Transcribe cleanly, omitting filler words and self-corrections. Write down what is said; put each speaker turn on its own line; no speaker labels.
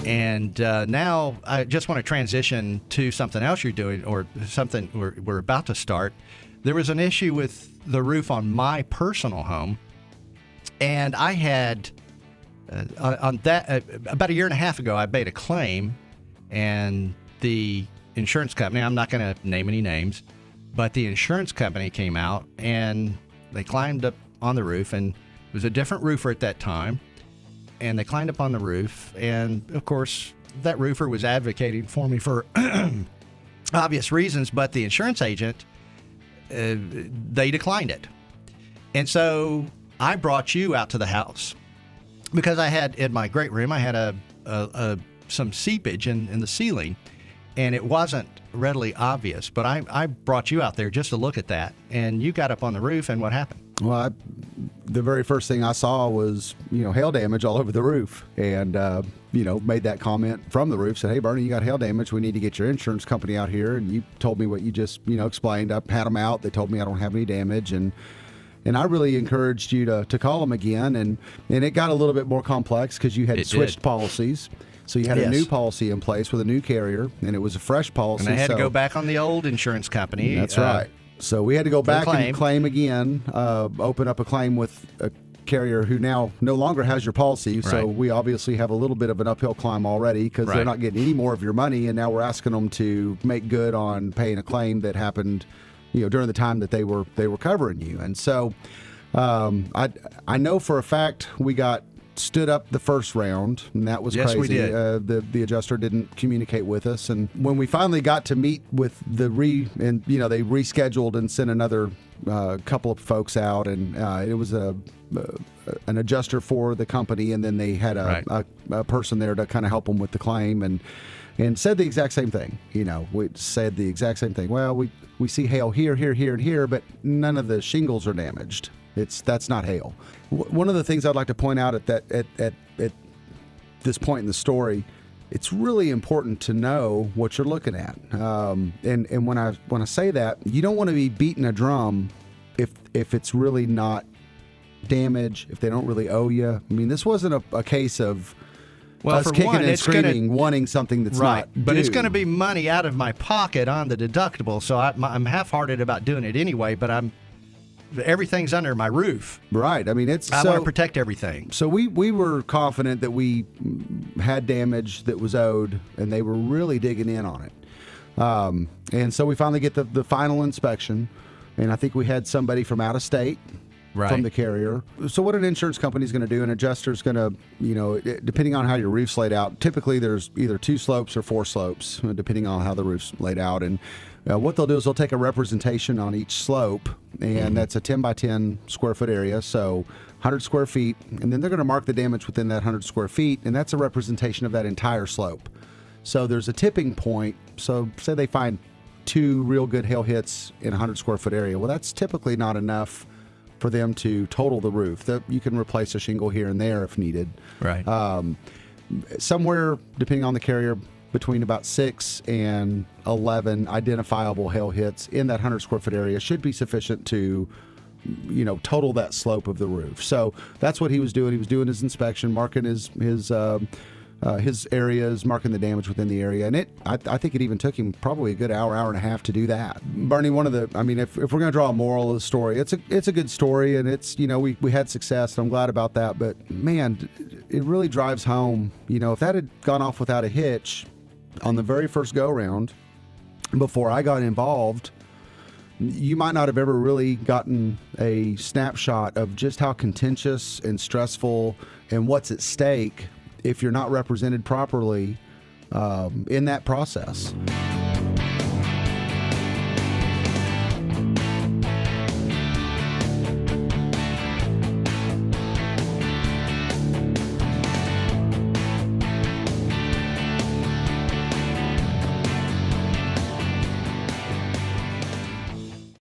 And now I just want to transition to something else you're doing, or something we're about to start. There was an issue with the roof on my personal home, and I had on that about a year and a half ago, I made a claim, and the insurance company, I'm not going to name any names, but the insurance company came out and they climbed up on the roof, and it was a different roofer at that time. And they climbed up on the roof, and of course, that roofer was advocating for me for obvious reasons, but the insurance agent, they declined it. And so I brought you out to the house because I had, in my great room, I had some seepage in the ceiling, and it wasn't readily obvious. But I brought you out there just to look at that, and you got up on the roof, and what happened?
Well, the very first thing I saw was, hail damage all over the roof, and, made that comment from the roof, said, "Hey, Bernie, you got hail damage. We need to get your insurance company out here." And you told me what you just, explained. I had them out. They told me I don't have any damage. And I really encouraged you to call them again. And it got a little bit more complex because you had switched policies. So you had a new policy in place with a new carrier, and it was a fresh policy.
And I had to go back on the old insurance company.
That's right. So we had to go back and claim again, open up a claim with a carrier who now no longer has your policy. Right. So we obviously have a little bit of an uphill climb already because they're not getting any more of your money, and now we're asking them to make good on paying a claim that happened, during the time that they were covering you. And so I know for a fact we got stood up the first round, and that was crazy.
We did.
The adjuster didn't communicate with us, and when we finally got to meet with they rescheduled and sent another couple of folks out, and it was an adjuster for the company, and then they had a person there to kind of help them with the claim, and said the exact same thing. We said the exact same thing. Well, we see hail here, here, here, and here, but none of the shingles are damaged. That's not hail. One of the things I'd like to point out at this point in the story, it's really important to know what you're looking at. And when I say that, you don't want to be beating a drum if it's really not damage, if they don't really owe you. I mean, this wasn't a case of us kicking and screaming, wanting something that's not due.
But it's going to be money out of my pocket on the deductible, so I'm half-hearted about doing it anyway, but everything's under my roof.
Right. I mean,
I want to protect everything.
So we were confident that we had damage that was owed, and they were really digging in on it. And so we finally get the final inspection, and I think we had somebody from out of state. From the carrier. So what an insurance company is going to do, an adjuster is going to, depending on how your roof's laid out, typically there's either 2 slopes or 4 slopes, depending on how the roof's laid out. And what they'll do is they'll take a representation on each slope, and that's a 10 by 10 square foot area, so 100 square feet. And then they're going to mark the damage within that 100 square feet, and that's a representation of that entire slope. So there's a tipping point. So say they find 2 real good hail hits in a 100 square foot area. Well, that's typically not enough for them to total the roof. You can replace a shingle here and there if needed.
Right.
Somewhere, depending on the carrier, between about 6 and 11 identifiable hail hits in that 100 square foot area should be sufficient to, total that slope of the roof. So that's what he was doing. He was doing his inspection, marking his areas, marking the damage within the area. And I think it even took him probably a good hour and a half to do that. Bernie, if we're going to draw a moral of the story, it's a good story, and it's, we had success, and I'm glad about that. But man, it really drives home, if that had gone off without a hitch on the very first go round before I got involved, you might not have ever really gotten a snapshot of just how contentious and stressful and what's at stake if you're not represented properly in that process.